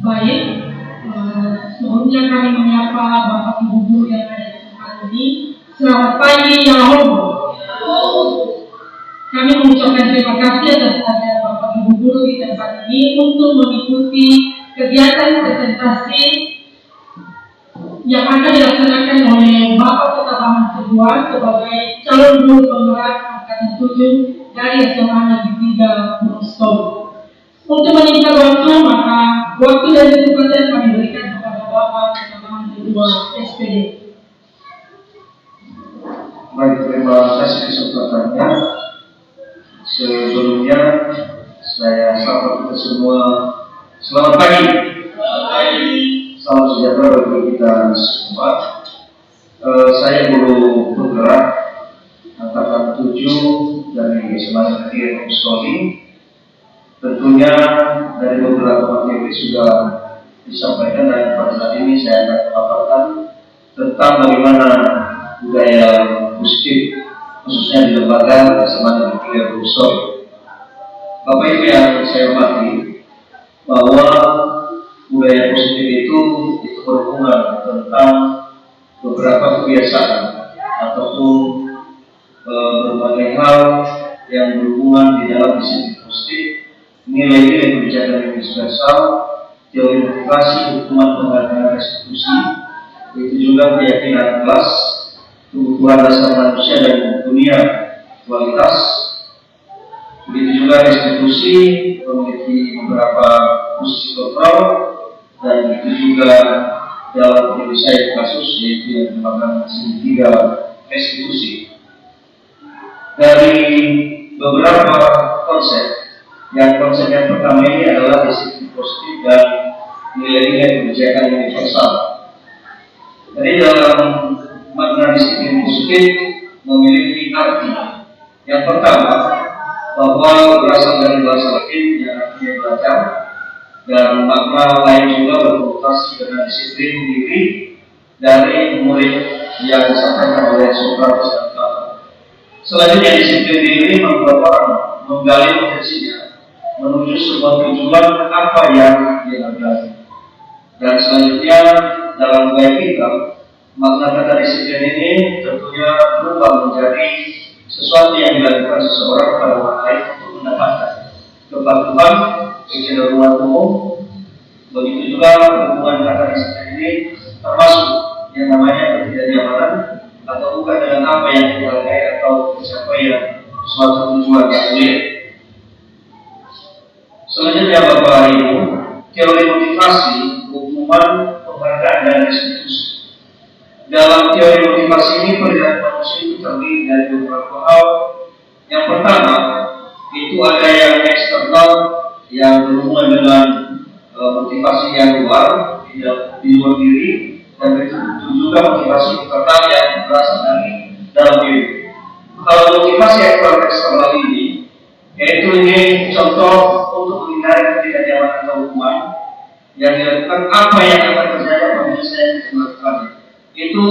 Baik, sebelumnya kami menyapa Bapak Ibu guru yang ada di tempat ini. Selamat pagi ya Allah. Kami mengucapkan terima kasih atas kehadiran Bapak Ibu guru di tempat ini untuk mengikuti kegiatan presentasi yang akan dilaksanakan oleh Bapak Ketabahan kedua sebagai calon guru penggerak angkatan 7 dari SMA Negeri 3 Gunung Solo. Untuk menyingkat waktu, maka waktu dan kesempatan kami berikan kepada Bapak Ketabahan kedua SPD. Baik, terima kasih kesempatannya. Sebelumnya saya sapa kita semua. Selamat pagi. Salam sejahtera bagi kita semua. Saya guru penggerak angkatan 7 dari SMA Negeri Solo. Tentunya dari beberapa materi sudah disampaikan dan pada saat ini saya akan memaparkan tentang bagaimana budaya positif khususnya di lembaga SMA Negeri 3 Solo. Bapak Ibu yang saya hormati, bahwa budaya positif itu berhubungan tentang beberapa kebiasaan ataupun berbagai hal yang berhubungan di dalam disiplin positif, nilai-nilai kebijakan universal, teori motivasi, hukuman penghargaan restitusi, begitu juga keyakinan kelas, kebutuhan dasar manusia dan dunia kualitas, begitu juga restitusi memiliki beberapa fungsi kontrol, dan begitu juga dalam penyelesaian kasus yaitu yang dinamakan segitiga restitusi. Dari beberapa konsep, konsep yang pertama ini adalah disiplin positif dan nilai-nilai kebijakan universal. Jadi dalam makna disiplin positif memiliki arti yang pertama bahwa berasal dari bahasa Latin yang artinya belajar, dan makna lain juga berkonotasi dengan disiplin diri dari murid yang disampaikan oleh Socrates dan Plato. Selanjutnya disiplin diri membuat orang menggali potensinya menuju sebuah tujuan apa yang dia gali. Dan selanjutnya dalam gaya kita, makna kata disiplin ini tentunya berubah menjadi sesuatu yang dilakukan seseorang pada orang lain untuk mendapatkan kepatuhan, kecenderungan umum. Begitu juga hubungan kata disiplin ini termasuk yang namanya ketidaknyamanan atau bukan dengan apa yang dihargai atau pencapaian suatu tujuan yang mulia. Selanjutnya Bapak Ibu, teori motivasi, hukuman, penghargaan dan restitusi. Dalam teori motivasi ini perilaku manusia itu terdiri dari beberapa hal. Yang pertama itu ada yang eksternal yang berhubungan dengan motivasi yang luar, di luar diri, dan itu juga motivasi internal yang berasal dari dalam diri. Kalau motivasi eksternal ini, yaitu ini contoh untuk menghindari ketidaknyamanan atau hukuman yang dilakukan, apa yang akan terjadi apabila saya melakukannya, itu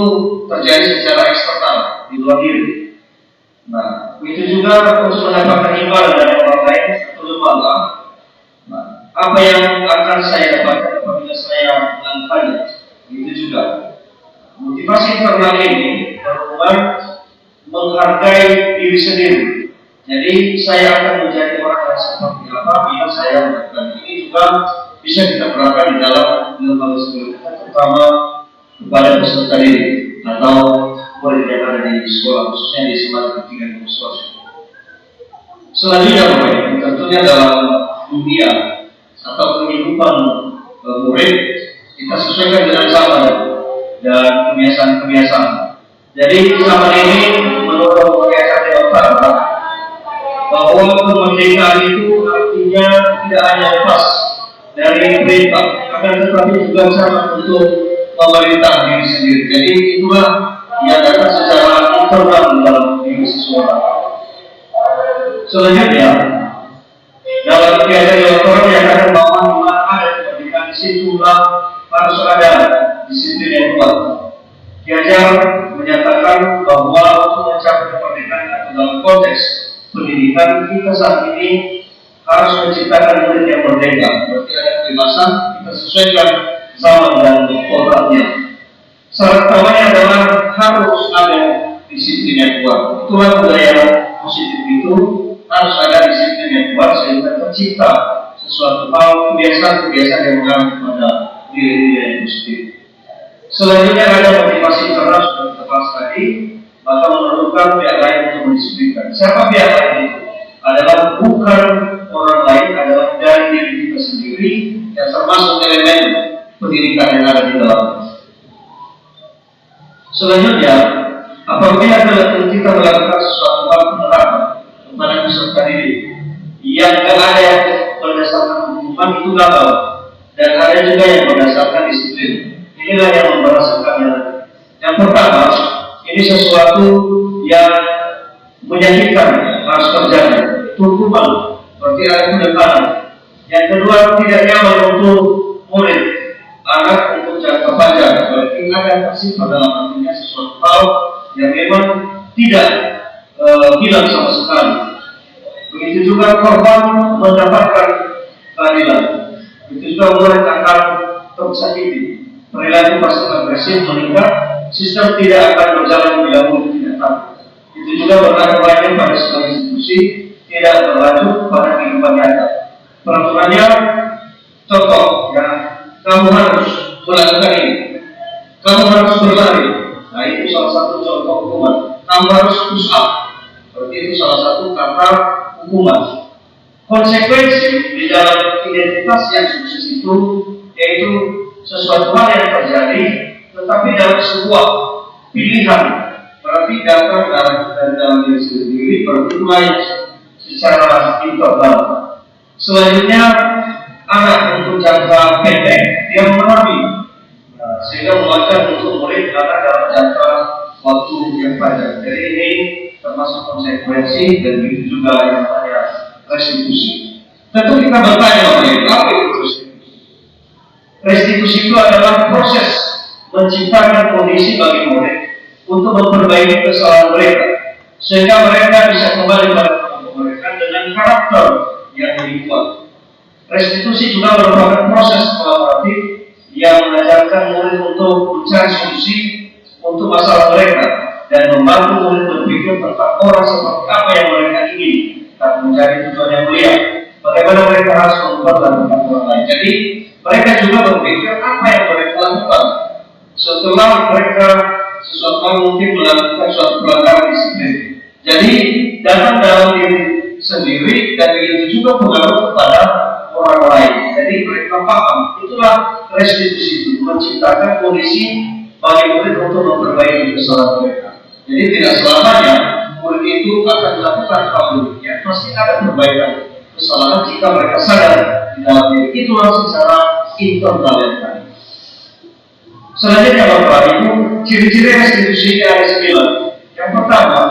terjadi secara eksternal di luar diri. Nah, itu juga untuk mendapatkan imbalan dari orang lain atau lembaga. Nah, apa yang akan saya dapatkan apabila saya melakukannya, itu juga motivasi internal ini berhubungan menghargai diri sendiri. Jadi saya akan menjadi orang yang seperti apa bila saya melakukan ini, juga bisa kita terapkan di dalam lembaga sebelumnya, terutama kepada peserta didik atau murid yang ada di sekolah, khususnya di SMA Negeri 3 Gunung Solo. Selanjutnya Bapak Ibu, tentunya dalam dunia atau kehidupan murid kita sesuaikan dengan zaman dan kebiasaan-kebiasaan. Jadi zaman ini menurut kebiasaan demokrat bahwa kemerdekaan itu artinya tidak hanya lepas dari perintah, akan tetapi juga sama untuk pemerintah diri sendiri. Jadi itulah yang datang secara internal dalam diri seseorang. Selanjutnya dalam kegiatan elektoral yang akan bahwa di mana ada kemerdekaan, disitulah harus ada disiplin yang kuat. Kiajar menyatakan bahwa untuk mencapai kemerdekaan atau dalam konteks pendidikan kita saat ini harus menciptakan murid yang merdeka. Berarti ada kebebasan, kita sesuaikan zaman dan kodratnya. Syarat utamanya adalah harus ada disiplin yang kuat. Itulah budaya positif itu, harus ada disiplin yang kuat sehingga tercipta sesuatu hal kebiasaan-kebiasaan yang mengarah kepada diri yang positif. Selanjutnya ada motivasi internal sudah kita bahas tadi, maka memerlukan pihak lain untuk mendisiplinkan. Siapa pihak lain itu? Adalah bukan orang lain, adalah dari diri kita sendiri yang termasuk elemen pendidikan yang ada di dalamnya. Selanjutnya, apabila kita melakukan sesuatu hal penerapan kepada peserta didik yang ada yang berdasarkan hukuman itu gagal, dan ada juga yang berdasarkan disiplin. Inilah yang memberasakannya. Yang pertama, ini sesuatu yang menyakitkan harus terjadi, hukuman, berarti ada penekanan. Yang kedua, tidak nyaman untuk murid, anak untuk jangka panjang, berarti ada tersifat dalam artinya sesuatu hal yang memang tidak hilang sama sekali. Begitu juga korban mendapatkan keadilan. Begitu juga murid akan tersakiti. Perilaku pasif agresif meningkat, sistem tidak akan berjalan bila murid tidak tahu. Itu juga berlaku banyak pada sebuah institusi, tidak berlanjut pada kehidupan nyata. Peraturannya contoh, ya, kamu harus melakukan ini, kamu harus berlari. Nah, itu salah satu contoh hukuman. Kamu harus push up, berarti itu salah satu kata hukuman. Konsekuensi di dalam identitas yang sukses itu yaitu sesuatu hal yang terjadi, tetapi dalam sebuah pilihan, berarti datang dari dalam diri sendiri, berubah secara internal. Selanjutnya, anak untuk jangka pendek dia memahami, sehingga mengajar untuk murid anak dalam jangka waktu yang panjang. Jadi ini termasuk konsekuensi dan begitu juga yang namanya restitusi. Tentu kita bertanya, apa itu restitusi? Restitusi itu adalah proses menciptakan kondisi bagi murid untuk memperbaiki kesalahan mereka, sehingga mereka bisa kembali pada kelompok mereka dengan karakter yang lebih kuat. Restitusi juga merupakan proses kolaboratif yang mengajarkan murid untuk mencari solusi untuk masalah mereka dan membantu murid berpikir tentang orang seperti apa yang mereka ingin dan mencari tujuan yang mulia. Bagaimana mereka harus membuat dan tentang orang lain. Jadi mereka juga berpikir apa yang mereka lakukan setelah mereka sesuatu hal mungkin melakukan suatu pelanggaran disiplin. Jadi datang dalam diri sendiri dan itu juga pengaruh kepada orang lain. Jadi mereka paham. Itulah restitusi itu, menciptakan kondisi bagi murid untuk memperbaiki kesalahan mereka. Jadi tidak selamanya murid itu akan melakukan hal demikian. Pasti ada perbaikan kesalahan jika mereka sadar di dalam diri. Itulah secara internal yang tadi. Selanjutnya Bapak Ibu, ciri-ciri restitusi ada 9. Yang pertama,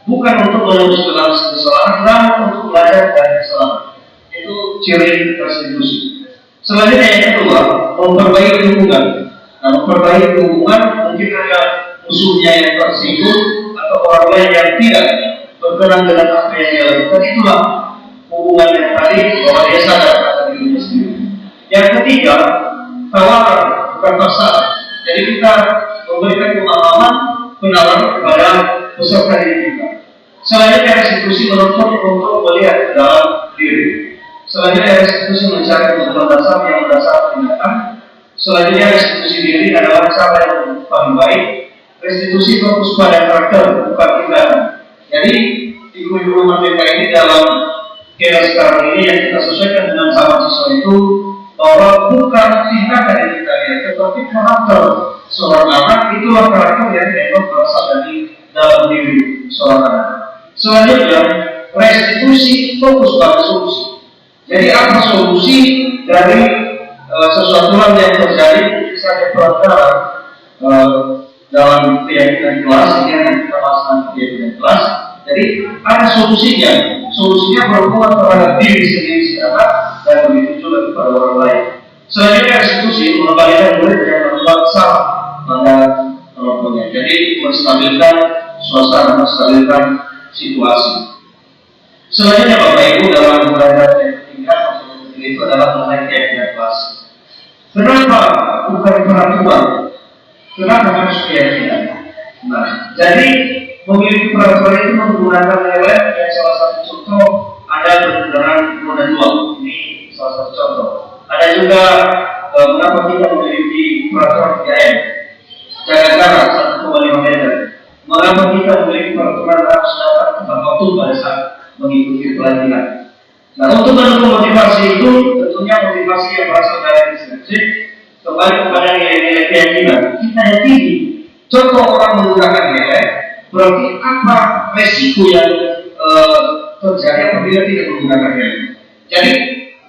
bukan untuk menulis kesalahan, namun untuk belajar dari kesalahan. Itu ciri restitusi. Selanjutnya yang kedua, memperbaiki hubungan. Nah, memperbaiki hubungan mungkin ada musuhnya yang tersinggung atau orang lain yang tidak berkenan dengan apa yang dia lakukan. Itulah hubungan yang tadi bahwa dia sadar akan dirinya sendiri. Yang ketiga, tawaran bukan paksaan. Jadi kita memberikan pemahaman, penawaran kepada peserta didik kita. Selanjutnya restitusi menuntut untuk melihat ke dalam diri. Selanjutnya restitusi mencari kebutuhan dasar yang berdasar tindakan. Selanjutnya restitusi diri adalah cara yang paling baik. Restitusi fokus pada karakter, bukan tindakan. Jadi ibu-ibu rumah TK ini dalam era sekarang ini yang kita sesuaikan dengan zaman siswa itu bahwa bukan tindakan yang kita lihat, tetapi karakter seorang anak. Itulah karakter yang memang berasal dari dalam diri seorang anak. Selanjutnya restitusi fokus pada solusi. Jadi apa solusi dari sesuatu hal yang terjadi misalnya pelanggaran dalam keyakinan kelas, yang kita bahas keyakinan kelas. Jadi ada solusinya. Solusinya berhubungan terhadap diri sendiri si anak dan begitu juga kepada orang lain. Selanjutnya restitusi mengembalikan murid yang berbuat salah pada kelompoknya. Jadi menstabilkan suasana, menstabilkan situasi. Selanjutnya Bapak Ibu dalam belajar yang ketiga itu adalah mengenai keyakinan kelas. bukan peraturan. Kenapa harus keyakinan? Nah, jadi memiliki peraturan itu menggunakan nilai yang salah satu contoh ada kendaraan roda 2. Ini salah satu contoh. Ada juga mengapa kita memiliki peraturan 3M, jaga jarak 1,5 meter. Mengapa kita memiliki peraturan harus datang tepat waktu pada saat mengikuti pelatihan. Nah, untuk mendukung motivasi itu, tentunya motivasi yang berasal dari intrinsik kembali kepada nilai-nilai keyakinan. Kita yakini contoh orang menggunakan nilai, berarti apa resiko yang terjadi apabila tidak menggunakan nilai. Jadi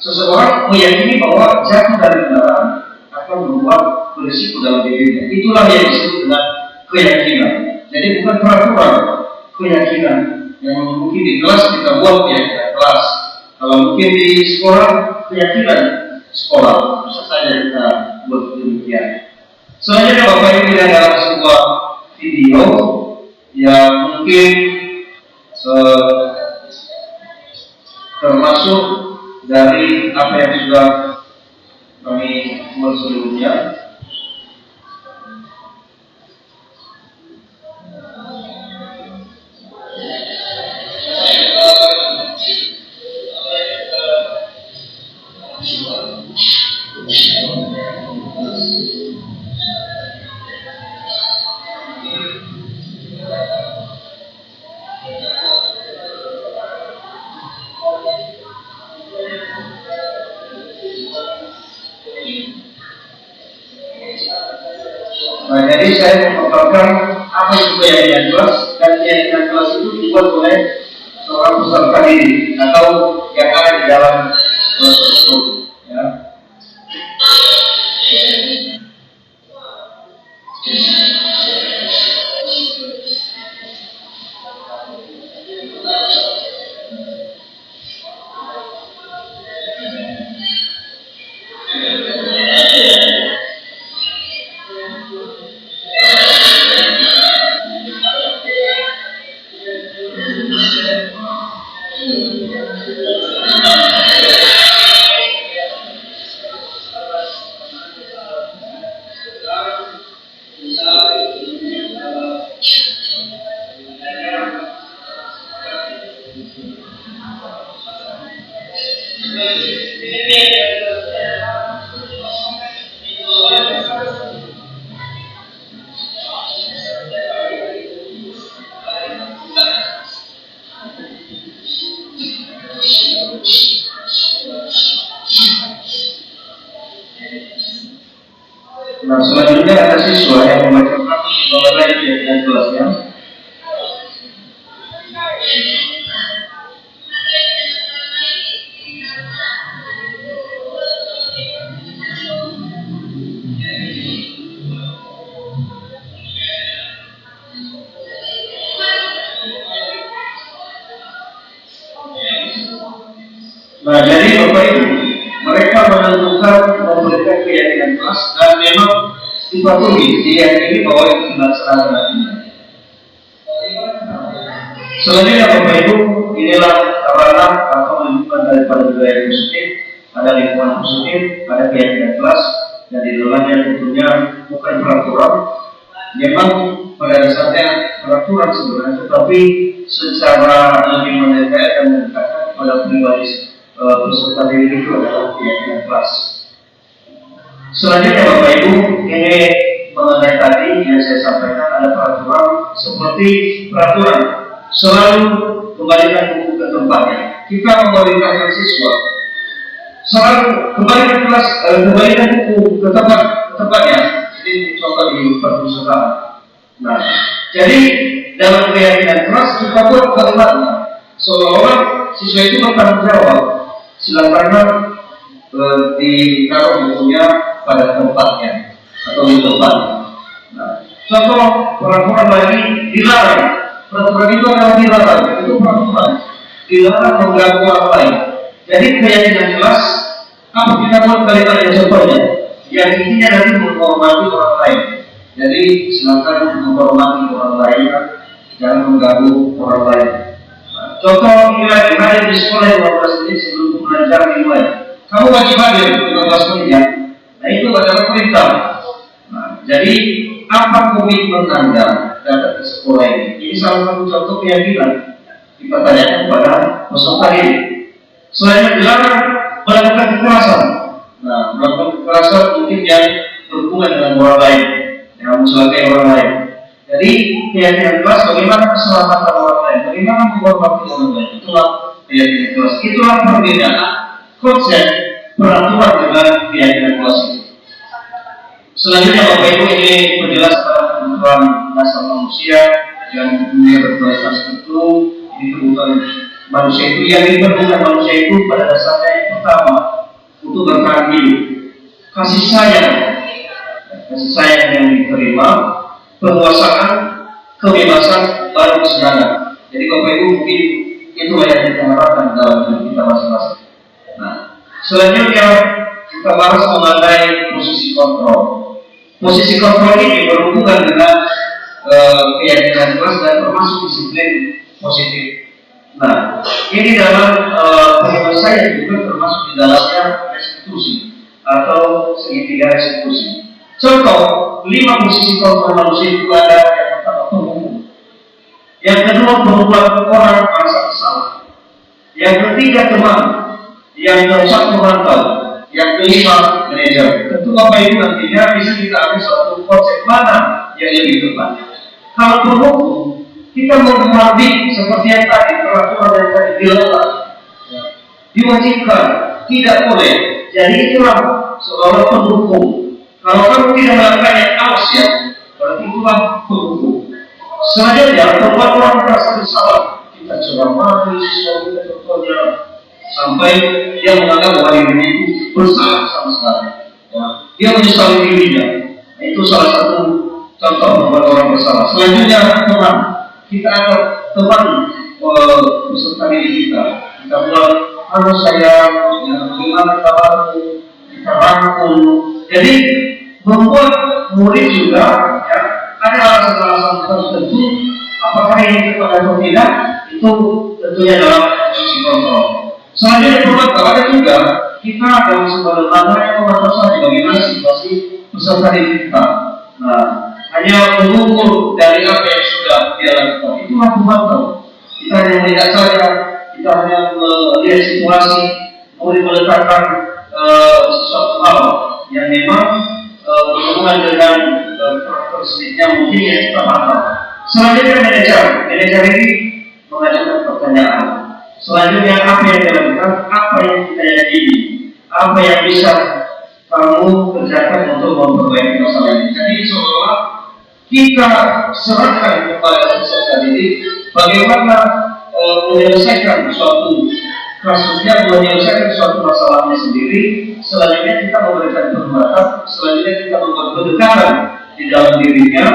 seseorang meyakini bahwa jatuh dari kendaraan akan membuat berisiko dalam dirinya. Itulah yang disebut dengan keyakinan. Jadi bukan peraturan, keyakinan. Yang mungkin di kelas kita buat keyakinan kelas. Kalau mungkin di sekolah, keyakinan sekolah. Bisa saja kita buat demikian. Selanjutnya Bapak Ibu yang dalam sebuah video yang mungkin termasuk dari apa yang sudah kami buat sebelumnya. Nah, jadi saya memaparkan apa itu keyakinan kelas, dan keyakinan kelas itu dibuat oleh seorang peserta didik atau yang ada di dalam kelas tersebut. Ya. Nah, selanjutnya ada siswa yang membacakan mengenai keyakinan kelasnya. Nah, jadi Bapak Ibu, mereka menentukan memberikan keyakinan kelas dan memang dipatuhi, diyakini bahwa itu dilaksanakan. Selanjutnya Bapak Ibu, inilah ranah atau lingkungan daripada budaya positif. Ada lingkungan positif, ada keyakinan kelas, dan di dalamnya tentunya bukan peraturan. Memang pada dasarnya peraturan sebenarnya, tetapi secara lebih mendetail dan mendekatkan pada pribadi peserta didik itu adalah keyakinan kelas. Selanjutnya Bapak Ibu, ini mengenai tadi yang saya sampaikan, ada peraturan seperti peraturan selalu kembalikan buku ke tempatnya. Kita memerintahkan siswa selalu kembalikan kelas, kembalikan buku ke tempatnya. Ini contoh di perpustakaan. Nah, jadi dalam keyakinan kelas kita buat kalimatnya seolah-olah siswa itu bertanggung jawab. Silakan ditaruh bukunya pada tempatnya atau di tempatnya. Nah, contoh peraturan lagi dilarang. Peraturan itu adalah dilarang. Itu peraturan dilarang mengganggu orang lain. Jadi keyakinan kelas apa kita buat kalimatnya contohnya? Yang intinya nanti menghormati orang lain. Jadi silakan menghormati orang lain, jangan mengganggu orang lain. Contoh nilai hadir di sekolah 15 menit sebelum pembelajaran dimulai. Kamu wajib hadir 15 menit ya. Nah itu adalah perintah. Jadi apa komitmen Anda datang ke sekolah ini? Ini salah satu contoh keyakinan. Kita tanyakan kepada peserta ini. Selain dilarang melakukan kekerasan, nah melakukan kekerasan mungkin yang berhubungan dengan orang lain, yang mencelakai orang lain. Jadi keyakinan kelas bagaimana keselamatan orang lain, bagaimana menghormati orang lain, itulah keyakinan kelas. Itulah perbedaan konsep peraturan dengan keyakinan kelas itu. Selanjutnya Bapak Ibu, ini menjelaskan kebutuhan dasar manusia yang dunia berkualitas itu. Ini kebutuhan manusia itu yang diperlukan manusia itu pada dasarnya yang pertama untuk bertahan hidup, kasih sayang yang diterima, penguasaan, kebebasan, baru kesenangan. Jadi Bapak Ibu mungkin itu yang kita harapkan dalam hidup kita masing-masing. Nah, selanjutnya kita bahas mengenai posisi kontrol. Posisi kontrol ini berhubungan dengan keyakinan kelas dan termasuk disiplin positif. Nah, ini dalam pendapat saya juga termasuk di dalamnya restitusi atau segitiga restitusi. Contoh, 5 posisi kontrol manusia itu ada yang pertama penghukum, yang kedua membuat orang merasa bersalah, yang ketiga teman, yang keempat pemantau, yang kelima manajer. Tentu Bapak Ibu nantinya bisa kita ambil suatu konsep mana yang lebih tepat. Kalau penghukum, kita menghormati seperti yang tadi peraturan yang tadi dilarang, diwajibkan, tidak boleh. Jadi itulah seorang penghukum. Kalau kamu tidak melakukan yang awas ya, berarti itulah penghukum. Selanjutnya, membuat orang merasa bersalah. Kita ceramah, kita contohnya sampai dia menganggap bahwa dirinya itu bersalah sama sekali. Ya. Dia menyesali dirinya. Nah, itu salah satu contoh membuat orang bersalah. Selanjutnya, teman. Kita akan teman peserta didik kita. Kita bilang, halo sayang, bagaimana kabarmu? Kita rangkul. Jadi membuat murid juga ya, ada alasan-alasan tertentu. Apakah ini tepat atau tidak? Itu tentunya dalam posisi kontrol. Selanjutnya pemantau ada juga kita dalam sebuah lembaga yang memantau saja bagaimana situasi peserta didik kita. Nah, hanya mengukur dari apa yang sudah dia lakukan. Itulah pemantau. Kita hanya melihat saja, kita hanya melihat situasi, murid meletakkan sesuatu hal yang memang berhubungan dengan karakteristiknya mungkin yang kita pantau. Selanjutnya manajer ini mengajukan pertanyaan. Selanjutnya apa yang kita lakukan, apa yang kita yakini, apa yang bisa kamu kerjakan untuk memperbaiki masalah ini. Jadi seolah kita serahkan kepada peserta didik bagaimana menyelesaikan suatu kasusnya, menyelesaikan suatu masalahnya sendiri. Selanjutnya kita memberikan penguatan, selanjutnya kita membuat pendekatan di dalam dirinya,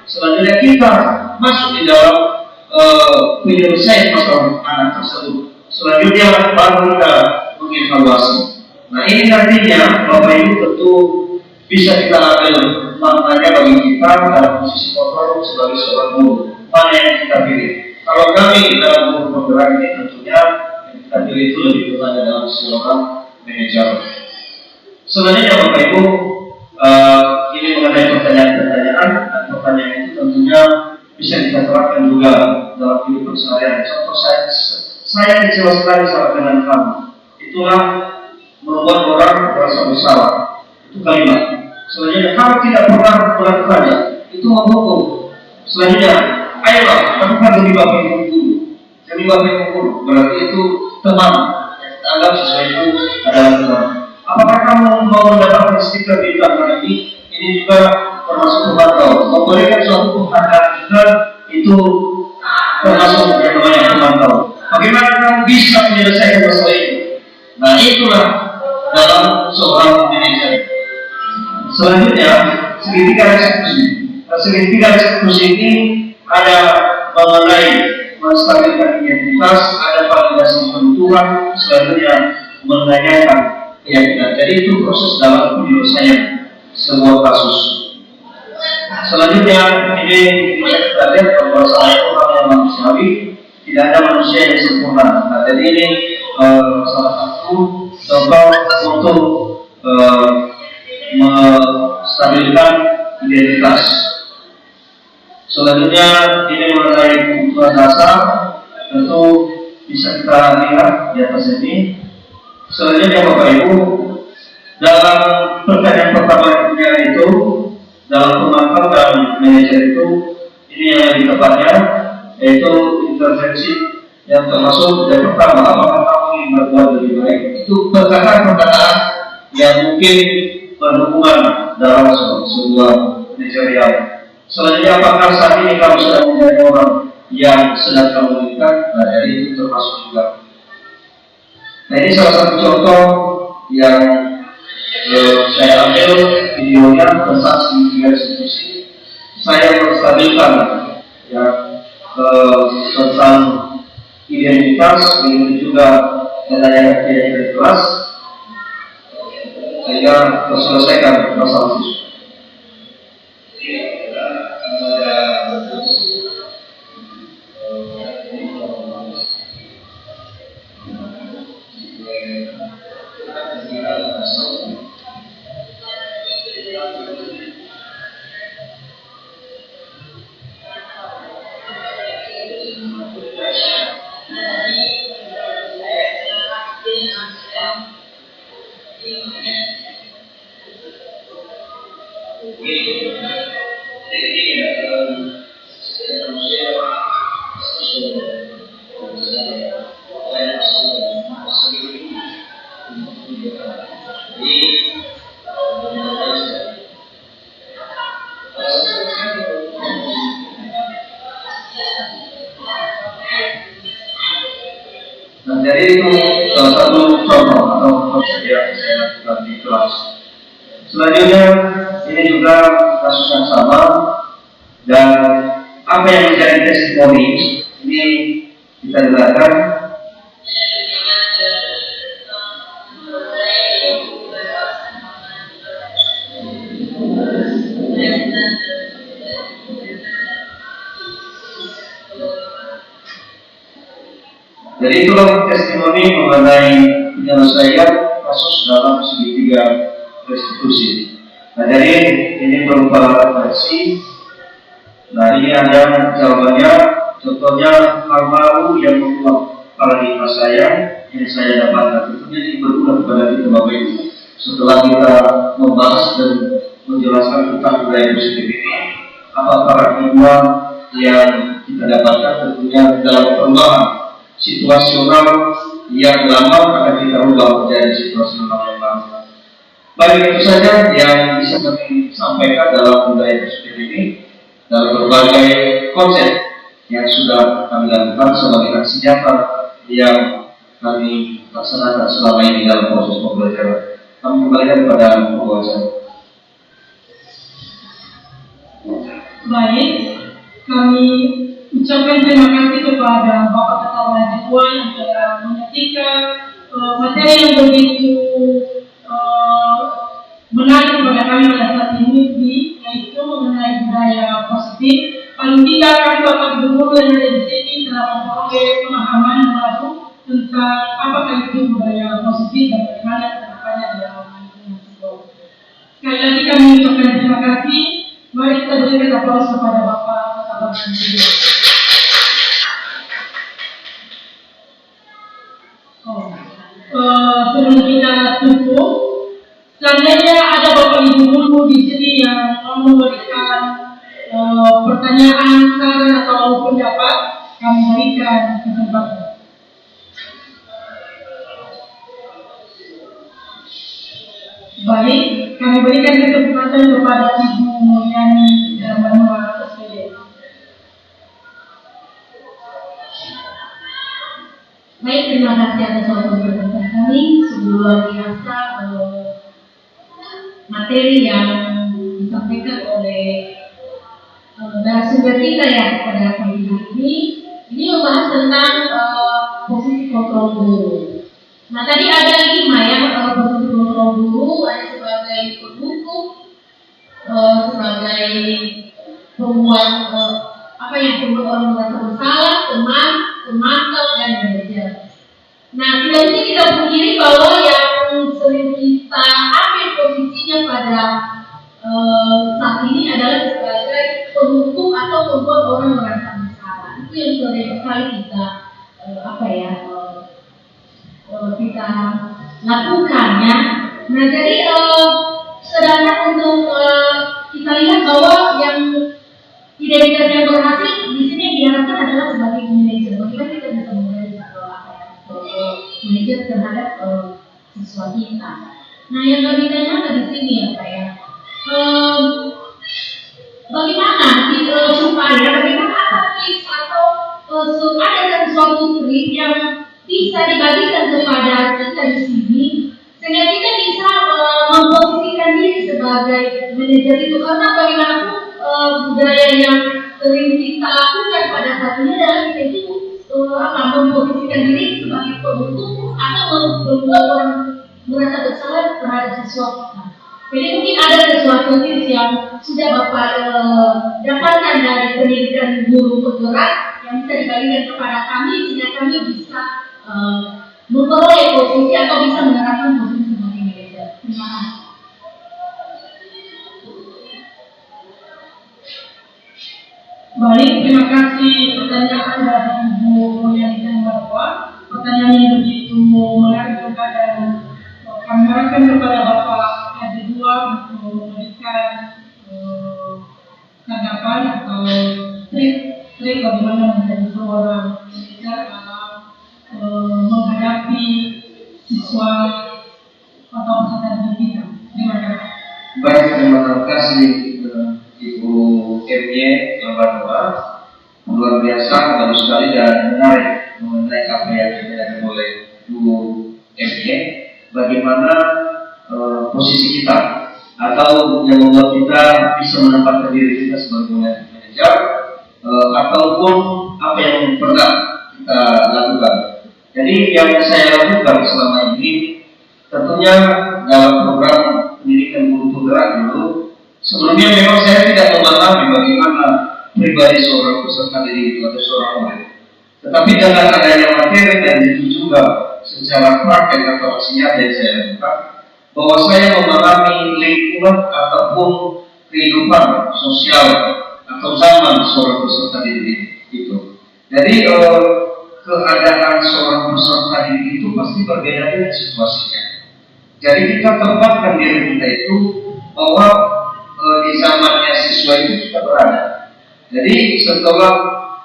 selanjutnya kita masuk di dalam penyelesaian masalah anak tersebut. Selanjutnya baru kita mengevaluasi. Nah ini nantinya Bapak Ibu tentu bisa kita ambil maknanya bagi kita dalam posisi kontrol sebagai seorang guru. Mana yang kita pilih? Kalau kami dalam guru penggerak ini tentunya yang kita pilih itu lebih bertanya dalam seorang manajer. Selanjutnya Bapak Ibu ini mengenai pertanyaan-pertanyaan dan pertanyaan itu tentunya bisa kita terapkan juga dalam hidup sehari-hari. Contoh saya kecewa sekali saat dengan kamu. Itulah membuat orang merasa bersalah. Itu kalimat. Selanjutnya, kamu tidak pernah melakukannya. Itu menghukum. Selanjutnya, ayolah, lakukan demi Bapak Ibu dulu. Demi Bapak Ibu dulu. Berarti itu teman. Yang kita anggap sesuai itu adalah teman. Apakah kamu mau mendapatkan stiker di belakang ini? Ini juga termasuk pemantau. Memberikan suatu penghargaan juga itu termasuk yang namanya pemantau. Bagaimana kamu bisa menyelesaikan masalah ini? Nah itulah dalam seorang manajer. Selanjutnya segitiga eksekusi. Segitiga eksekusi ini ada mengenai menstabilkan identitas, ada validasi kebutuhan, selanjutnya menanyakan keyakinan. Jadi itu proses dalam penyelesaian sebuah kasus. Selanjutnya ini kita lihat bahwa saya orang yang manusiawi, tidak ada manusia yang sempurna. Nah, jadi ini salah satu contoh untuk menstabilkan identitas. Selanjutnya ini mengenai kebutuhan dasar, tentu bisa kita lihat di atas ini. Selanjutnya Bapak Ibu, dalam pertanyaan pertama itu, dalam pemantau dan manajer itu, ini yang lebih tepatnya, yaitu intervensi yang termasuk yang pertama, apakah kamu ingin berbuat lebih baik? Itu perkataan-perkataan yang mungkin berhubungan dalam sebuah manajerial. Selanjutnya, apakah saat ini kamu sedang menjadi orang yang sedang kamu inginkan? Nah, dari itu termasuk juga. Nah, ini salah satu contoh yang saya ambil videonya tentang tiga institusi. Saya menstabilkan ya tentang identitas, begitu juga menanyakan dari kelas, sehingga terselesaikan masalah siswa. Nah, jadi itu salah satu contoh atau konsep yang saya lakukan di kelas. Selanjutnya, ini juga kasus yang sama, dan apa yang menjadi testimoni ini kita dengarkan. Jadi itulah testimoni mengenai penyelesaian kasus dalam segitiga restitusi. Nah, jadi ini berupa versi. Nah, ini ada jawabannya. Contohnya hal baru yang membuat paradigma saya yang saya dapatkan. Tentunya ini berulang kepada kita Bapak Ibu. Setelah kita membahas dan menjelaskan tentang budaya positif ini, apa paradigma yang kita dapatkan tentunya dalam perubahan situasional yang lama akan kita ubah menjadi situasional yang baru. Baik, itu saja yang bisa kami sampaikan dalam budaya positif ini dalam berbagai konsep yang sudah kami lakukan sebagai aksi nyata yang kami laksanakan selama ini dalam proses pembelajaran. Kami kembalikan kepada penguasa. Baik, kami ucapkan terima kasih kepada Bapak Ketua Ketua yang telah menyajikan materi yang begitu menarik kepada kami pada saat ini, yaitu mengenai budaya positif. Paling tidak kami Bapak Ibu Guru yang ada di sini telah memperoleh pemahaman baru tentang apakah itu budaya positif dan bagaimana penerapannya dalam lingkungan sekolah. Sekali lagi kami ucapkan terima kasih. Mari kita berikan aplaus kepada Bapak Ketua Ketua. Sebelum kita tutup, seandainya ada Bapak Ibu Guru di sini yang mau memberikan pertanyaan, saran atau pendapat, kami berikan kesempatan. Baik, kami berikan kesempatan kepada Ibu Mulyani dan Manual SPD. Baik, terima kasih atas waktu berbincang kami. Sungguh luar biasa materi yang disampaikan oleh narasumber kita ya pada pagi hari ini. Ini membahas tentang posisi kontrol guru. Nah, tadi ada 5 ya, posisi kontrol guru, ada sebagai pendukung, sebagai pembuat apa yang membuat orang merasa bersalah, teman, pemantau dan manajer. Nah, tidak bisa kita pungkiri bahwa yang sering kita ambil posisinya pada saat ini adalah sebagai pendukung atau membuat orang merasa bersalah. Itu yang sering kali kita kita lakukan ya. Nah jadi sedangkan untuk kita lihat bahwa yang identitas yang berhasil di sini diharapkan adalah sebagai manajer. Bagaimana kita bisa menjadi manajer terhadap siswa kita. Nah yang kami tanyakan di sini bagaimana bagaimana tips atau ada suatu trik yang bisa dibagikan kepada kita di sini sehingga kita bisa memposisikan diri sebagai manajer itu, karena bagaimanapun budaya yang sering kita lakukan pada saat ini adalah kita itu memposisikan diri sebagai pendukung atau membuat orang merasa bersalah terhadap siswa kita. Jadi mungkin ada sesuatu tips yang sudah Bapak dapatkan dari pendidikan guru penggerak yang bisa dibagikan kepada kami sehingga kami bisa memperoleh posisi atau bisa menerapkan posisi sebagai manajer. Terima kasih. Baik, terima kasih pertanyaan dari Ibu Yanita Marwa. Pertanyaan yang begitu menarik juga dan kami harapkan kepada Bapak Adi Dua untuk memberikan tanggapan atau trik bagaimana menjadi seorang manajer dalam menghadapi siswa atau peserta didik kita. Terima kasih. Baik, terima kasih Ibu MY Lambanua. Luar biasa, bagus sekali dan menarik mengenai apa yang ditanyakan oleh Bu MY. Bagaimana posisi kita atau yang membuat kita bisa menempatkan diri kita sebagai manajer ataupun apa yang pernah kita lakukan. Jadi yang saya lakukan selama ini tentunya dalam program pendidikan guru penggerak dulu, sebelumnya memang saya tidak memahami bagaimana pribadi seorang peserta didik atau seorang murid. Tetapi dengan adanya materi dan itu juga secara praktek atau aksi nyata yang saya lakukan, bahwa saya memahami lingkungan ataupun kehidupan sosial atau zaman seorang peserta didik itu. Jadi keadaan seorang peserta didik itu pasti berbeda dengan situasinya. Jadi kita tempatkan diri kita itu bahwa di zamannya siswa itu kita berada. Jadi setelah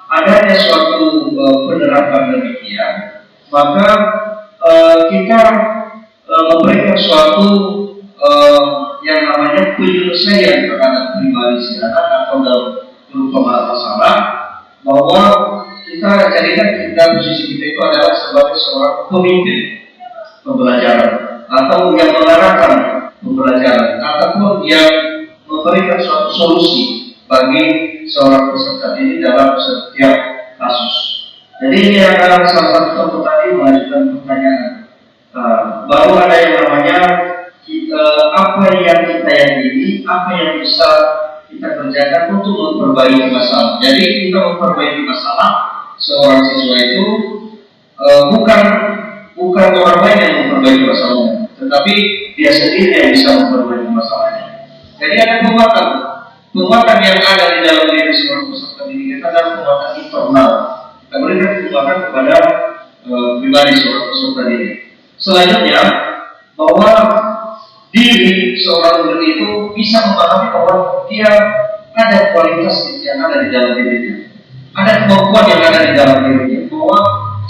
adanya suatu penerapan demikian, maka kita memberikan suatu yang namanya penyelesaian terhadap pribadi si anak atau dalam berupa masalah, bahwa kita jadikan posisi kita itu adalah sebagai seorang pemimpin pembelajaran atau yang mengarahkan pembelajaran ataupun yang memberikan suatu solusi bagi seorang peserta didik dalam setiap kasus. Jadi ini adalah salah satu contoh tadi mengajukan pertanyaan. Baru ada yang namanya apa yang kita yakini, apa yang bisa kita kerjakan untuk memperbaiki masalah. Jadi kita memperbaiki masalah seorang siswa itu bukan orang lain yang memperbaiki masalahnya, tetapi dia sendiri yang bisa memperbaiki masalahnya. Jadi ada penguatan yang ada di dalam diri seorang peserta didik kita adalah penguatan internal. Kita berikan penguatan kepada pribadi seorang peserta didik. Selanjutnya, bahwa diri seorang murid itu bisa memahami bahwa dia ada kualitas yang ada di dalam dirinya, ada kemampuan yang ada di dalam dirinya, bahwa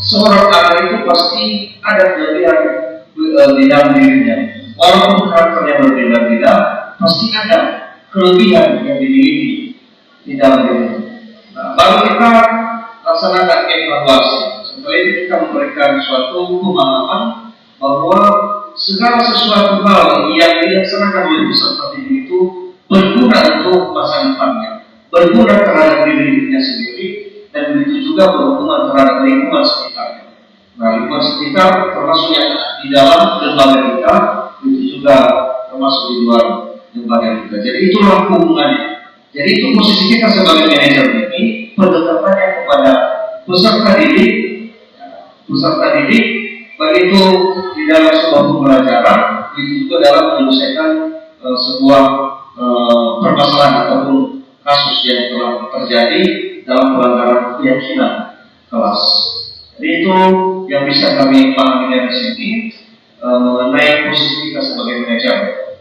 seorang anak itu pasti ada kelebihan di dalam dirinya, walaupun karakternya berbeda-beda, pasti ada kelebihan yang dimiliki di dalam dirinya. Nah, baru kita laksanakan evaluasi. Setelah itu kita memberikan suatu pemahaman bahwa segala sesuatu hal yang dilaksanakan oleh peserta didik itu berguna untuk masa depannya, berguna terhadap dirinya sendiri, dan begitu juga berhubungan terhadap lingkungan sekitarnya. Nah, lingkungan sekitar termasuk yang di dalam lembaga kita, begitu juga termasuk di luar lembaga kita. Jadi itulah hubungannya. Jadi itu posisi kita sebagai manajer ini, pendekatannya kepada peserta didik, begitu di dalam sebuah pembelajaran, begitu juga dalam menyelesaikan sebuah permasalahan ataupun kasus yang telah terjadi dalam pelanggaran keyakinan kelas. Jadi itu yang bisa kami pahami dari sini mengenai posisi kita sebagai manajer.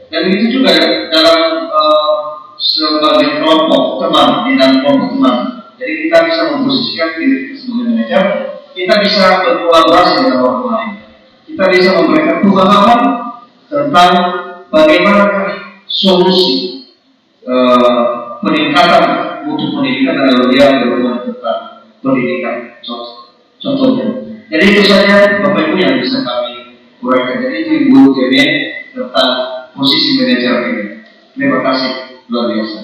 Dan itu juga ya, dalam sebagai kelompok teman, di dalam kelompok teman. Jadi kita bisa memposisikan diri kita sebagai manajer, kita bisa berkolaborasi dengan orang lain. Kita bisa memberikan pemahaman tentang bagaimana solusi peningkatan mutu pendidikan dan yang berhubungan tentang pendidikan. Contohnya. Jadi itu saja Bapak Ibu yang bisa kami uraikan. Jadi itu Ibu Kemi tentang posisi manajer ini. Terima kasih luar biasa.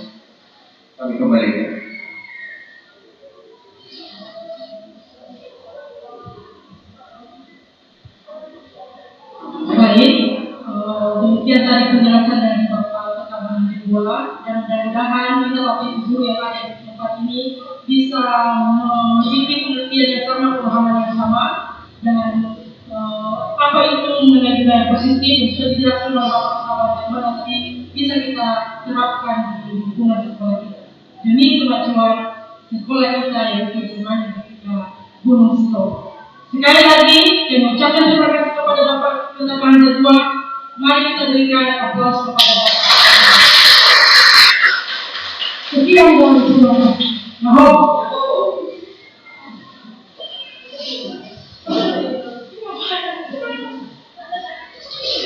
Kami kembalikan. Baik, demikian tadi penjelasan dari Bapak Kepala Bola, dan mudah-mudahan kita Bapak Ibu yang ada di tempat ini bisa memiliki pengertian yang sama, pemahaman yang sama dengan apa itu mengenai budaya positif yang sudah dijelaskan oleh Bapak Kepala Bola, nanti bisa kita terapkan di lingkungan sekolah kita demi kemajuan sekolah kita yang bagaimana kita Gunung Sito. Sekali lagi, saya mengucapkan terima kasih kepada Bapak Kepala Ketua. Mari kita berikan aplaus kepada Bapak. Sekian dan terima kasih. Mohon.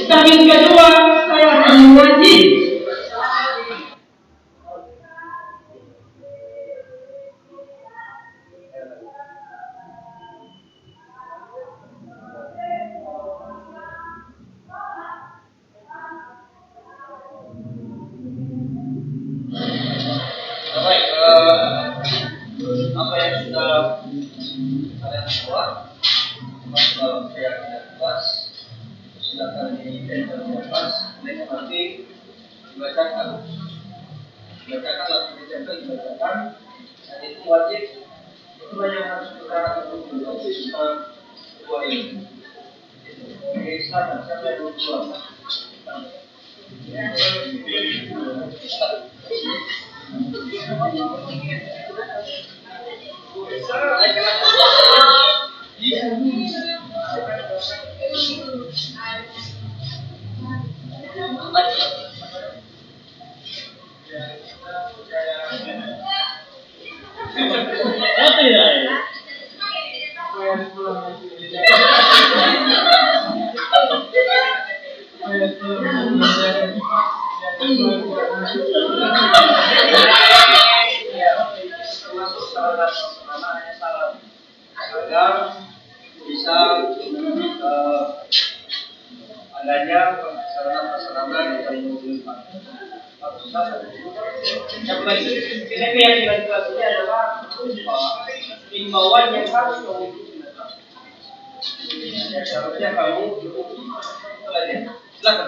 Stabil kedua, saya akan mengaji. Baik, apa yang sudah kalian buat dalam keyakinan kelas silakan ditempel di atas, nanti dibacakan lalu ditempel dibacakan, dan itu wajib. Itu yang harus kita lakukan tentang dua ini. Oke, silakan siapa yang mau buat? Agar bisa adanya sarana-prasarana yang memungkinkan. Yang keyakinan kelas ini adalah imbauan yang harus kamu ikuti. Seharusnya kamu ikuti. Silakan.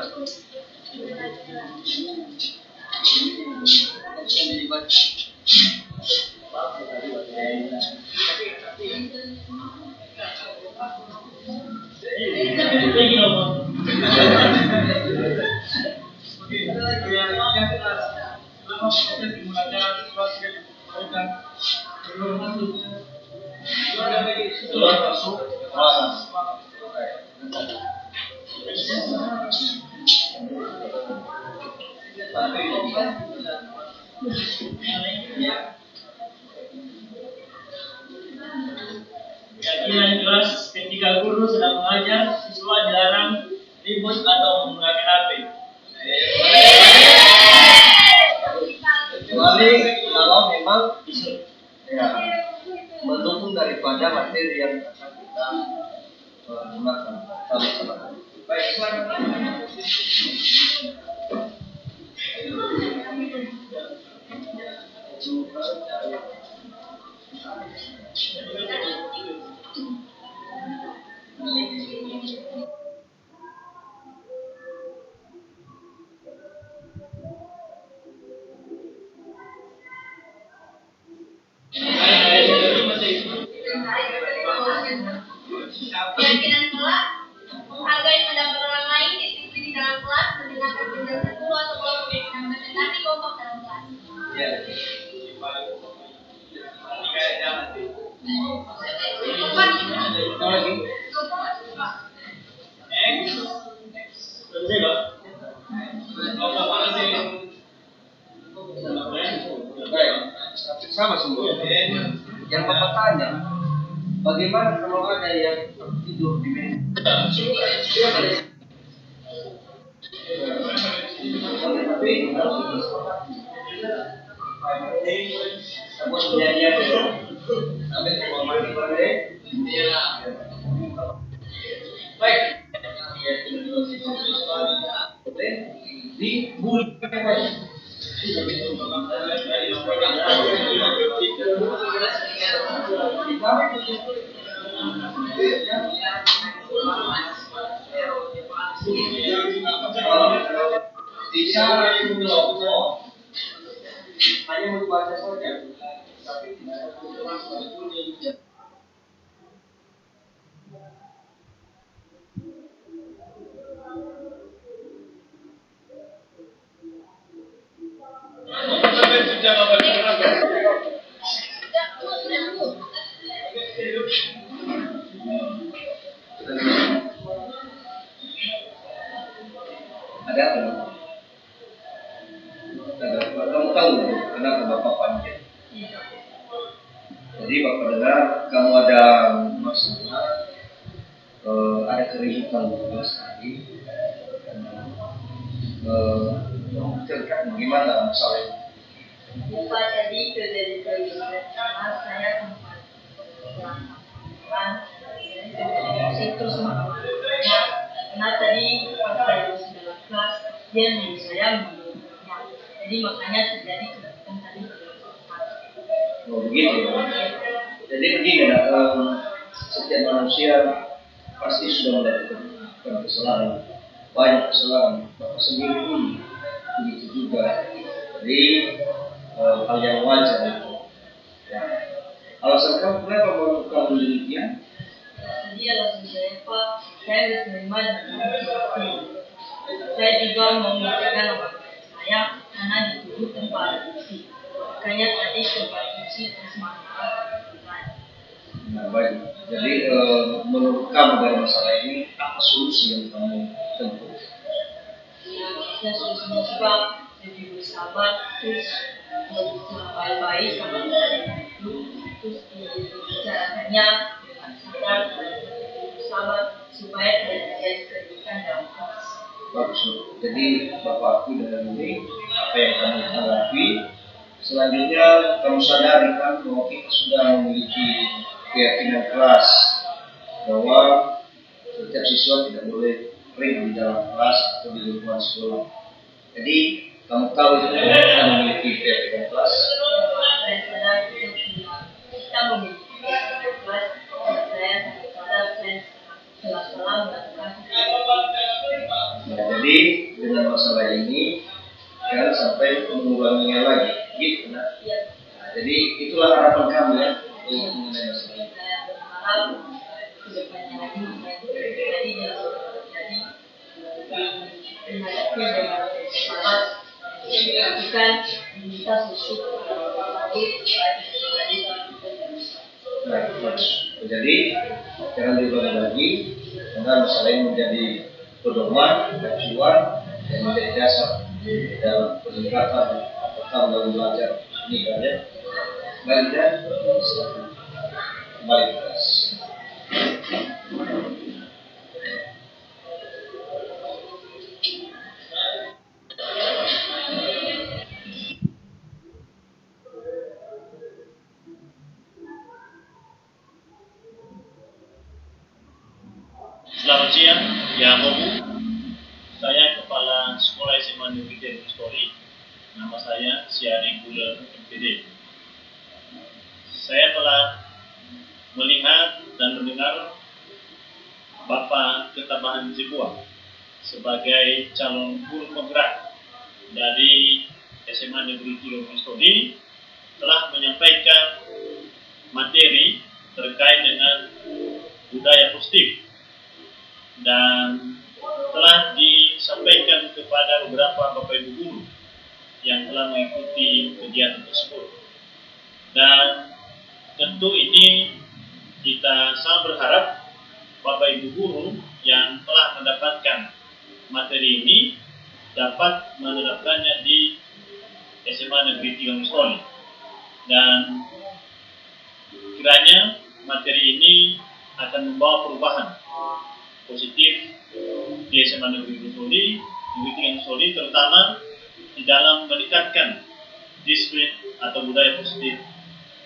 Keyakinan kelas ketika guru sedang mengajar, siswa dilarang ribut atau menggunakan HP. Kecuali kalau memang ya, mendukung daripada materi yang akan kita gunakan. Baik, silakan. Keyakinan kelas, menghargai pendapat orang lain, disiplin di dalam kelas, mendengarkan Sama semua. Yang Bapak tanya, bagaimana kalau ada yang tidur di meja? Tapi harus buat perjanjian itu sampai keluar mandi pandai. Baik. Di bulu bicara itu belum hanya membaca saja, tapi tidak ada tujuan. Ada apa? Kamu tahu kenapa Bapak panjang? Jadi Bapak dengar kamu ada masalah, ada keributan sekali. Ceritakan bagaimana masalah ini? Lupa jadi dari saya sempat situ semua. Karena tadi pas saya dalam kelas dia menyuruh saya menurutnya. Jadi makanya terjadi keributan tadi. Oh begitu. Jadi begini, setiap manusia pasti sudah melakukan kesalahan, banyak kesalahan. Bapak sendiri pun begitu juga. Jadi hal yang wajar itu. Ya. Alasan kamu kenapa melakukan demikian? Jadi alasan saya Pak, saya diterima dengan saya juga memikirkan orang saya karena dituduh tempat korupsi. Makanya tadi tempat korupsi terus marah. Nah, baik. Jadi menurut kamu dari masalah ini apa solusi yang kamu tempuh? Ya solusinya juga lebih bersahabat, terus berbicara baik-baik sama saya itu, terus dibicarakannya dengan sadar bersahabat supaya tidak terjadi keributan dalam kelas. Bagus. Jadi Bapak akui dengan ini apa yang kamu hadapi. Selanjutnya kamu sadari kan bahwa kita sudah memiliki keyakinan keras bahwa setiap siswa tidak boleh ribut di dalam kelas atau di lingkungan sekolah. Jadi kamu tahu itu kita memiliki keyakinan keras. Saya sadar kita memiliki keyakinan keras. Saya sadar saya salah melakukan. Nah, jadi dengan masalah ini jangan sampai mengulanginya lagi, gitu nah. Nah, jadi itulah harapan kamu ya untuk mengenai masalah ini. Saya berharap kedepannya lagi jadi jangan terjadi menghadapi dengan salah bukan minta solusi Nah, bagus. Jadi jangan diulangi lagi karena masalah ini menjadi pedoman, acuan dan menjadi dasar dalam peningkatan atau dalam belajar ini kan ya. Baik ya, silakan kembali ke kelas. Selamat siang, ya Bobu. Saya Kepala Sekolah SMA Negeri Depok Story. Nama saya Syari Gula MPD. Saya telah melihat dan mendengar Bapak Ketabahan Zipua sebagai calon guru penggerak dari SMA Negeri Depok Story telah menyampaikan materi terkait dengan budaya positif dan telah disampaikan kepada beberapa Bapak Ibu guru yang dalam mengikuti kegiatan tersebut. Dan tentu ini kita sangat berharap Bapak Ibu guru yang telah mendapatkan materi ini dapat menerapkannya di SMA Negeri 3 Mustoli. Dan kiranya materi ini akan membawa perubahan positif di SMA Negeri 3 Mustoli, terutama di dalam meningkatkan disiplin atau budaya positif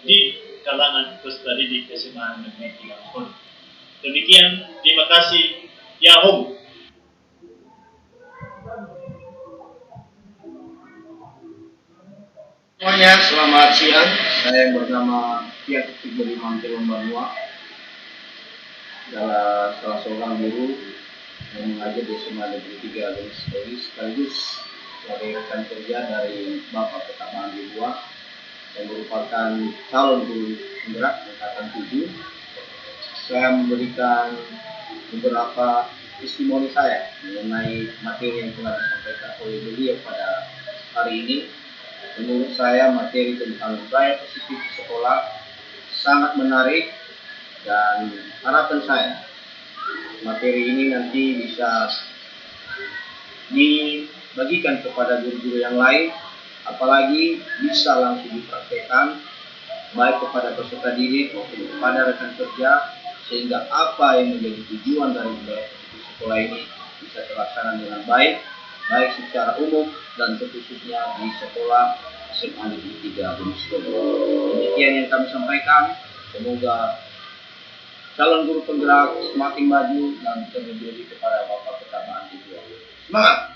di kalangan peserta didik SMA Negeri 3 Mustoli. Demikian, terima kasih. Yahoo! Semuanya, selamat siang. Saya yang bernama Piat Tigeri Mantelon Banua, adalah salah seorang guru yang mengajar di SMA Negeri 3 Mustoli, sekaligus sebagai rekan kerja dari Bapak Pertamaan di Buah yang merupakan calon guru penggerak angkatan 7. Saya memberikan beberapa testimoni saya mengenai materi yang telah disampaikan oleh beliau pada hari ini. Menurut saya materi tentang budaya positif di sekolah sangat menarik, dan harapan saya materi ini nanti bisa dibagikan kepada guru-guru yang lain, apalagi bisa langsung dipraktekkan baik kepada peserta didik maupun kepada rekan kerja, sehingga apa yang menjadi tujuan dari budaya positif sekolah ini bisa terlaksana dengan baik secara umum dan terkhususnya di sekolah SMA Negeri 3 Mustoli. Demikian yang kami sampaikan. Semoga calon guru penggerak semakin maju dan terlebih kepada Bapak Pertamaan di Buah. Semangat!